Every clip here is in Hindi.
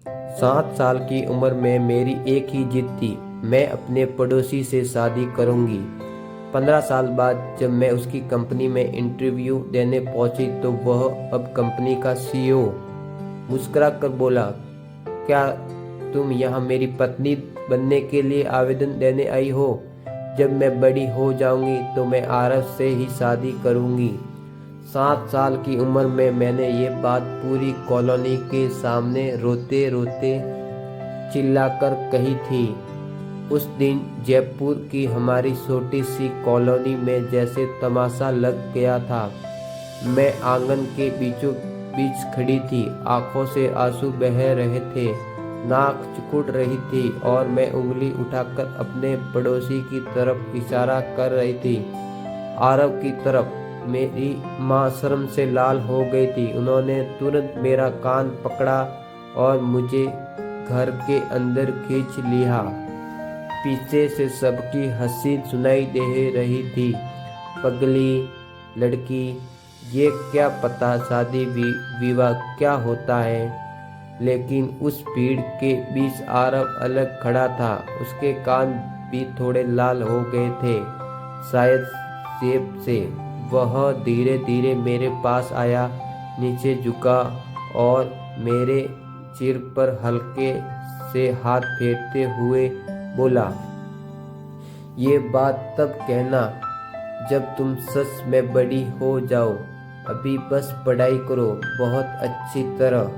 7 साल की उम्र में मेरी एक ही जिद थी, मैं अपने पड़ोसी से शादी करूंगी। 15 साल बाद जब मैं उसकी कंपनी में इंटरव्यू देने पहुंची तो वह अब कंपनी का सीईओ मुस्कुरा कर बोला, क्या तुम यहाँ मेरी पत्नी बनने के लिए आवेदन देने आई हो? जब मैं बड़ी हो जाऊंगी तो मैं आरव से ही शादी करूंगी। 7 साल की उम्र में मैंने ये बात पूरी कॉलोनी के सामने रोते रोते चिल्लाकर कही थी। उस दिन जयपुर की हमारी छोटी सी कॉलोनी में जैसे तमाशा लग गया था। मैं आंगन के बीचों बीच खड़ी थी, आंखों से आंसू बह रहे थे, नाक सिकुड़ रही थी और मैं उंगली उठाकर अपने पड़ोसी की तरफ इशारा कर रही थी, आरव की तरफ। मेरी माँ शर्म से लाल हो गई थी। उन्होंने तुरंत मेरा कान पकड़ा और मुझे घर के अंदर खींच लिया। पीछे से सबकी हंसी सुनाई दे रही थी, पगली लड़की, ये क्या पता शादी विवाह क्या होता है। लेकिन उस भीड़ के बीच आरव अलग खड़ा था। उसके कान भी थोड़े लाल हो गए थे, शायद सेब से। वह धीरे धीरे मेरे पास आया, नीचे झुका और मेरे सिर पर हल्के से हाथ फेरते हुए बोला, ये बात तब कहना जब तुम सच में बड़ी हो जाओ, अभी बस पढ़ाई करो बहुत अच्छी तरह।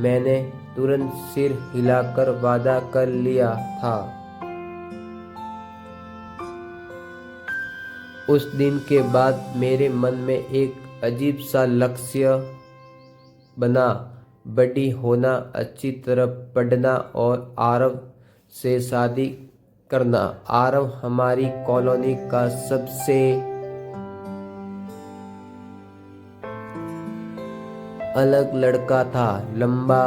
मैंने तुरंत सिर हिलाकर वादा कर लिया था। उस दिन के बाद मेरे मन में एक अजीब सा लक्ष्य बना, बड़ी होना, अच्छी तरह पढ़ना और आरव से शादी करना। आरव हमारी कॉलोनी का सबसे अलग लड़का था, लंबा,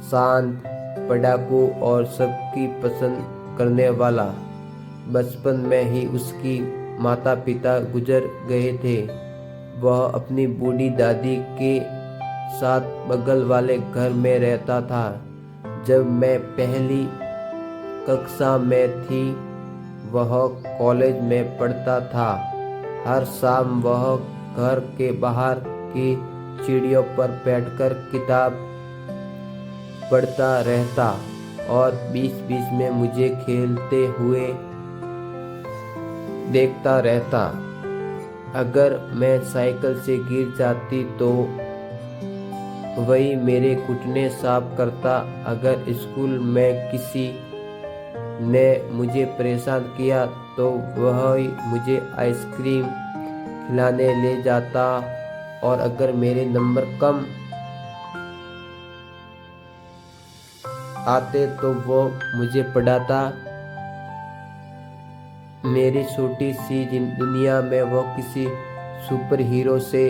शांत, पढ़ाकू और सबकी पसंद करने वाला। बचपन में ही उसकी माता पिता गुजर गए थे। वह अपनी बूढ़ी दादी के साथ बगल वाले घर में रहता था। जब मैं पहली कक्षा में थी, वह कॉलेज में पढ़ता था। हर शाम वह घर के बाहर की सीढ़ियों पर बैठकर किताब पढ़ता रहता और बीच बीच में मुझे खेलते हुए देखता रहता। अगर मैं साइकिल से गिर जाती तो वही मेरे घुटने साफ करता। अगर स्कूल में किसी ने मुझे परेशान किया तो वह मुझे आइसक्रीम खिलाने ले जाता और अगर मेरे नंबर कम आते तो वो मुझे पढ़ाता। मेरी छोटी सी दुनिया में वो किसी सुपर हीरो से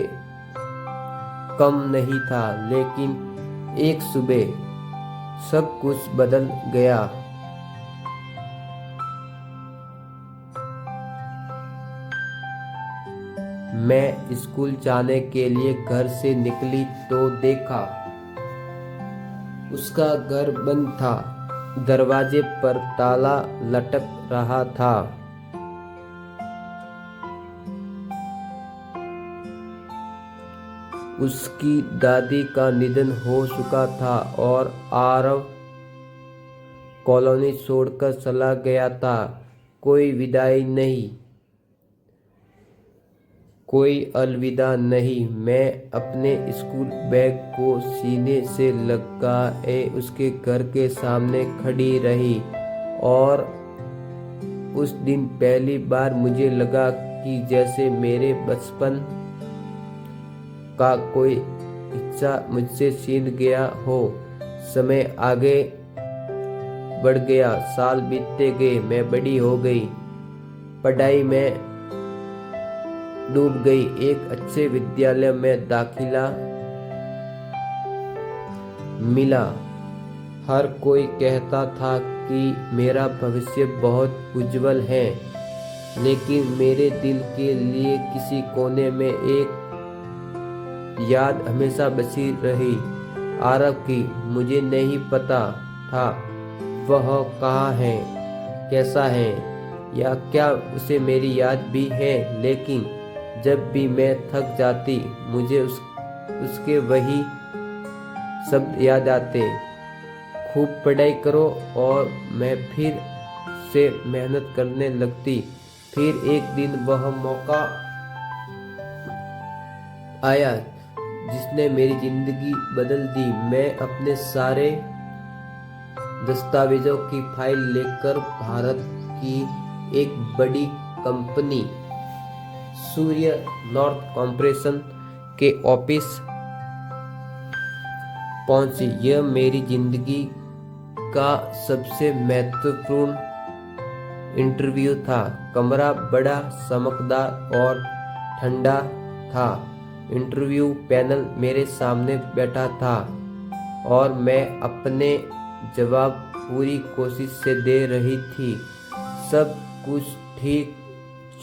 कम नहीं था। लेकिन एक सुबह सब कुछ बदल गया। मैं स्कूल जाने के लिए घर से निकली तो देखा उसका घर बंद था, दरवाजे पर ताला लटक रहा था। उसकी दादी का निधन हो चुका था और आरव कॉलोनी छोड़कर चला गया था। कोई विदाई नहीं, कोई अलविदा नहीं। मैं अपने स्कूल बैग को सीने से लगाए उसके घर के सामने खड़ी रही और उस दिन पहली बार मुझे लगा कि जैसे मेरे बचपन का कोई हिस्सा मुझसे छीन गया हो। समय आगे बढ़ गया, साल बीतते गए, मैं बड़ी हो गई, पढ़ाई में डूब गई। एक अच्छे विद्यालय में दाखिला मिला। हर कोई कहता था कि मेरा भविष्य बहुत उज्जवल है, लेकिन मेरे दिल के लिए किसी कोने में एक याद हमेशा बसी रही। आरव की। मुझे नहीं पता था वह कहाँ है, कैसा है, या क्या उसे मेरी याद भी है, लेकिन जब भी मैं थक जाती मुझे उसके वही शब्द याद आते, खूब पढ़ाई करो, और मैं फिर से मेहनत करने लगती। फिर एक दिन वह मौका आया जिसने मेरी जिंदगी बदल दी। मैं अपने सारे दस्तावेजों की फाइल लेकर भारत की एक बड़ी कंपनी सूर्य नॉर्थ कॉर्पोरेशन के ऑफिस पहुंची। यह मेरी जिंदगी का सबसे महत्वपूर्ण इंटरव्यू था। कमरा बड़ा चमकदार और ठंडा था। इंटरव्यू पैनल मेरे सामने बैठा था और मैं अपने जवाब पूरी कोशिश से दे रही थी। सब कुछ ठीक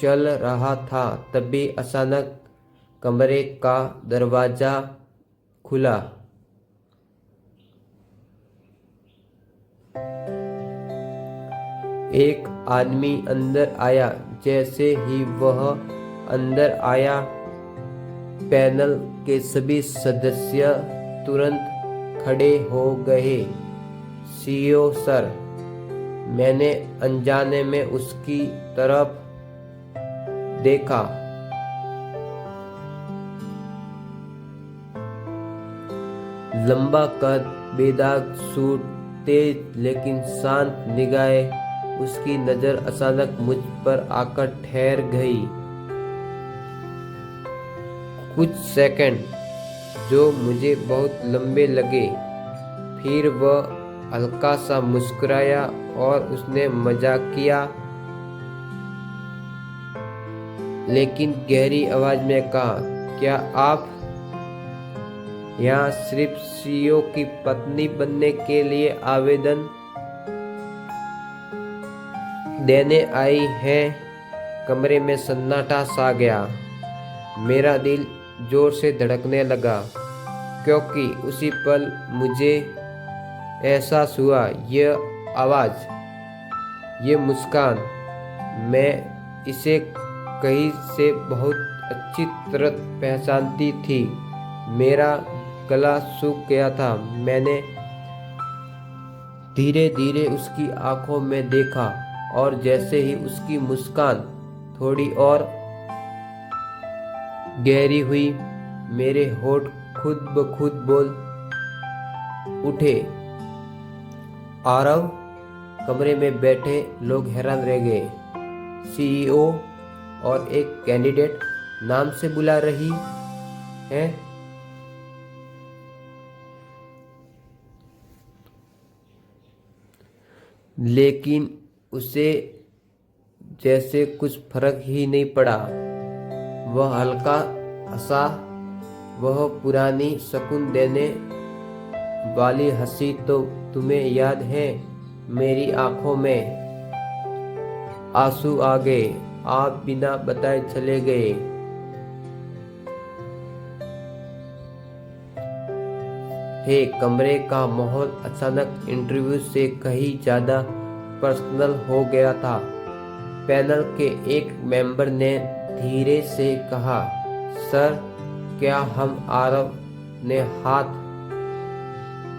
चल रहा था, तभी अचानक कमरे का दरवाजा खुला। एक आदमी अंदर आया। जैसे ही वह अंदर आया, पैनल के सभी सदस्य तुरंत खड़े हो गए। सीईओ सर, मैंने अनजाने में उसकी तरफ देखा। लंबा कद, बेदाग सूट, तेज लेकिन शांत निगाहें। उसकी नजर अचानक मुझ पर आकर ठहर गई। कुछ सेकंड जो मुझे बहुत लंबे लगे। फिर वह हल्का सा मुस्कुराया और उसने मजाक किया, लेकिन गहरी आवाज में कहा, क्या आप यहाँ सिर्फ सीईओ की पत्नी बनने के लिए आवेदन देने आई हैं? कमरे में सन्नाटा छा गया। मेरा दिल जोर से धड़कने लगा, क्योंकि उसी पल मुझे एहसास हुआ, यह आवाज, ये मुस्कान, मैं इसे कहीं से बहुत अच्छी तरह पहचानती थी। मेरा गला सूख गया था। मैंने धीरे धीरे उसकी आंखों में देखा, और जैसे ही उसकी मुस्कान थोड़ी और गहरी हुई, मेरे होठ खुद ब खुद बोल उठे, आरव। कमरे में बैठे लोग हैरान रह गए। सीईओ और एक कैंडिडेट नाम से बुला रही है। लेकिन उसे जैसे कुछ फर्क ही नहीं पड़ा। वह हल्का हंसा, वह पुरानी सुकून देने वाली हंसी। तो तुम्हें याद है? मेरी आंखों में आंसू आ गए। आप बिना बताए चले गए। हे, कमरे का माहौल अचानक इंटरव्यू से कहीं ज्यादा पर्सनल हो गया था। पैनल के एक मेंबर ने धीरे से कहा, सर, क्या हम आरव ने हाथ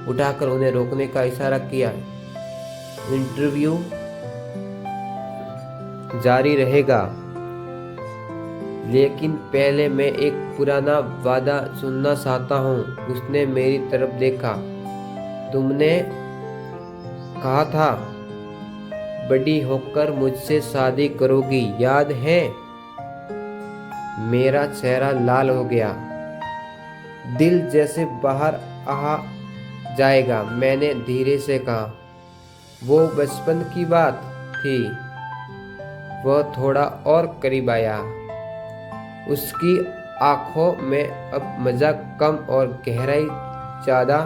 उठाकर उन्हें रोकने का इशारा किया। इंटरव्यू जारी रहेगा, लेकिन पहले मैं एक पुराना वादा सुनना चाहता हूँ। उसने मेरी तरफ देखा। तुमने कहा था बड़ी होकर मुझसे शादी करोगी, याद है? मेरा चेहरा लाल हो गया। दिल जैसे बाहर आ जाएगा। मैंने धीरे से कहा, वो बचपन की बात थी। वह थोड़ा और करीब आया। उसकी आंखों में अब मजाक कम और गहराई ज्यादा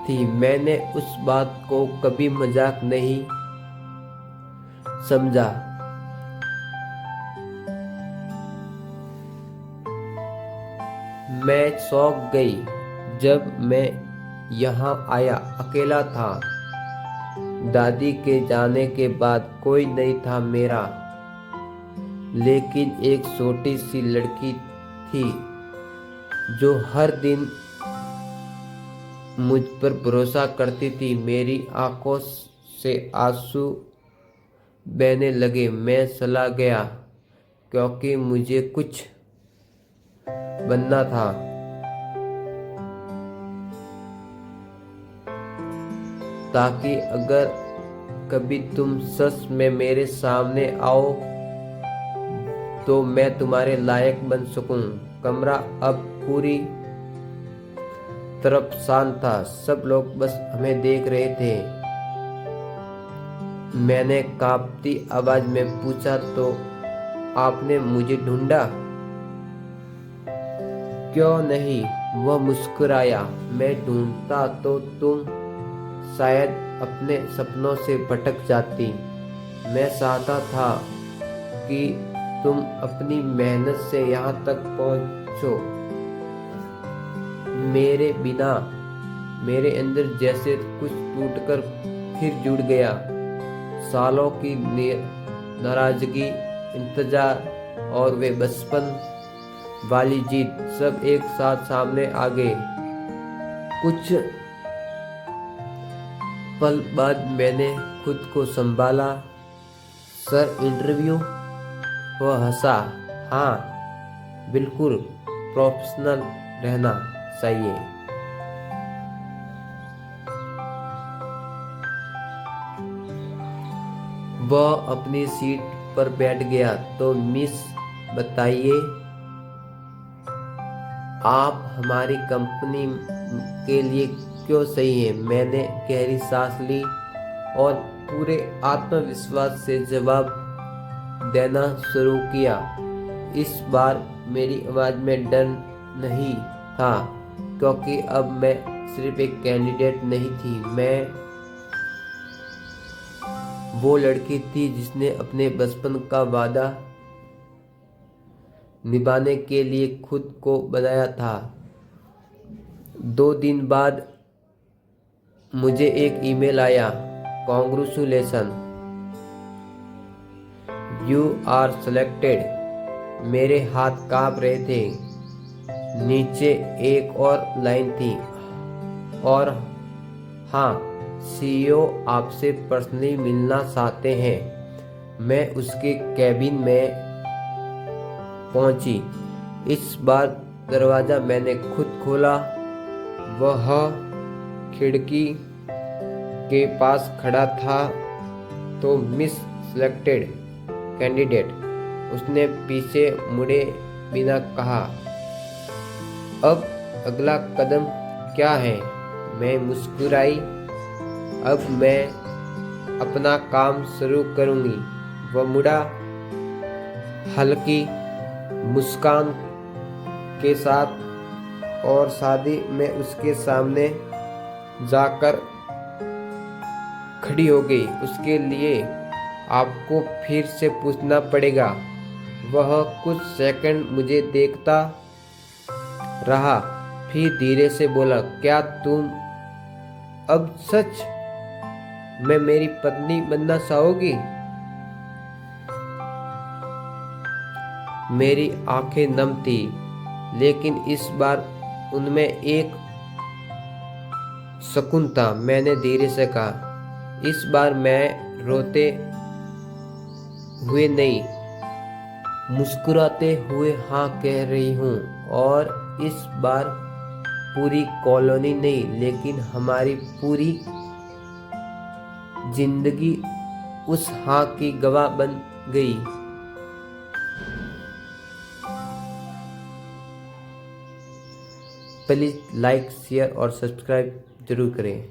थी। मैंने उस बात को कभी मजाक नहीं समझा। मैं चौंक गई जब मैं यहाँ आया। अकेला था। दादी के जाने के बाद कोई नहीं था मेरा, लेकिन एक छोटी सी लड़की थी जो हर दिन मुझ पर भरोसा करती थी। मेरी आंखों से आंसू बहने लगे। मैं चला गया क्योंकि मुझे कुछ बनना था। ताकि अगर कभी तुम सच में मेरे सामने आओ तो मैं तुम्हारे लायक बन सकूं। कमरा अब पूरी तरफ शांत था। सब लोग बस हमें देख रहे थे। मैंने कांपती आवाज में पूछा, तो आपने मुझे ढूंढा? क्यों नहीं, वह मुस्कुराया। मैं ढूंढता तो तुम शायद अपने सपनों से भटक जाती। मैं चाहता था कि तुम अपनी मेहनत से यहाँ तक पहुँचो। मेरे बिना मेरे अंदर जैसे कुछ टूटकर फिर जुड़ गया। सालों की नाराजगी, इंतजार और वे बचपन वाली जीत सब एक साथ सामने आ गए। कुछ पल बाद मैंने खुद को संभाला। Sir, interview? वह हंसा। हाँ, बिल्कुल प्रोफेशनल रहना चाहिए। वह अपनी सीट पर बैठ गया। तो मिस, बताइए, आप हमारी कंपनी के लिए क्यों सही हैं? मैंने गहरी सांस ली और पूरे आत्मविश्वास से जवाब देना शुरू किया। इस बार मेरी आवाज में डर नहीं था, क्योंकि अब मैं सिर्फ एक कैंडिडेट नहीं थी। मैं वो लड़की थी जिसने अपने बचपन का वादा निभाने के लिए खुद को बनाया था। 2 दिन बाद मुझे एक ईमेल आया। Congratulation, you are selected. मेरे हाथ कांप रहे थे। नीचे एक और लाइन थी, और हाँ, सीईओ आपसे पर्सनली मिलना चाहते हैं। मैं उसके कैबिन में पहुंची। इस बार दरवाजा मैंने खुद खोला। वह खिड़की के पास खड़ा था। तो मिस सिलेक्टेड कैंडिडेट, उसने पीछे मुड़े बिना कहा। अब अगला कदम क्या है? मैं मुस्कुराई। अब मैं अपना काम शुरू करूंगी। वह मुड़ा, हल्की मुस्कान के साथ, और शादी में उसके सामने जाकर खड़ी हो गई। उसके लिए आपको फिर से पूछना पड़ेगा। वह कुछ सेकंड मुझे देखता रहा, फिर धीरे से बोला, क्या तुम अब सच में मेरी पत्नी बनना चाहोगी? मेरी आंखें नम थी, लेकिन इस बार उनमें एक सुकून था। मैंने धीरे से कहा, इस बार मैं रोते हुए नहीं, मुस्कुराते हुए हाँ कह रही हूँ। और इस बार पूरी कॉलोनी नहीं, लेकिन हमारी पूरी जिंदगी उस हाँ की गवाह बन गई। प्लीज लाइक, शेयर और सब्सक्राइब जरूर करें।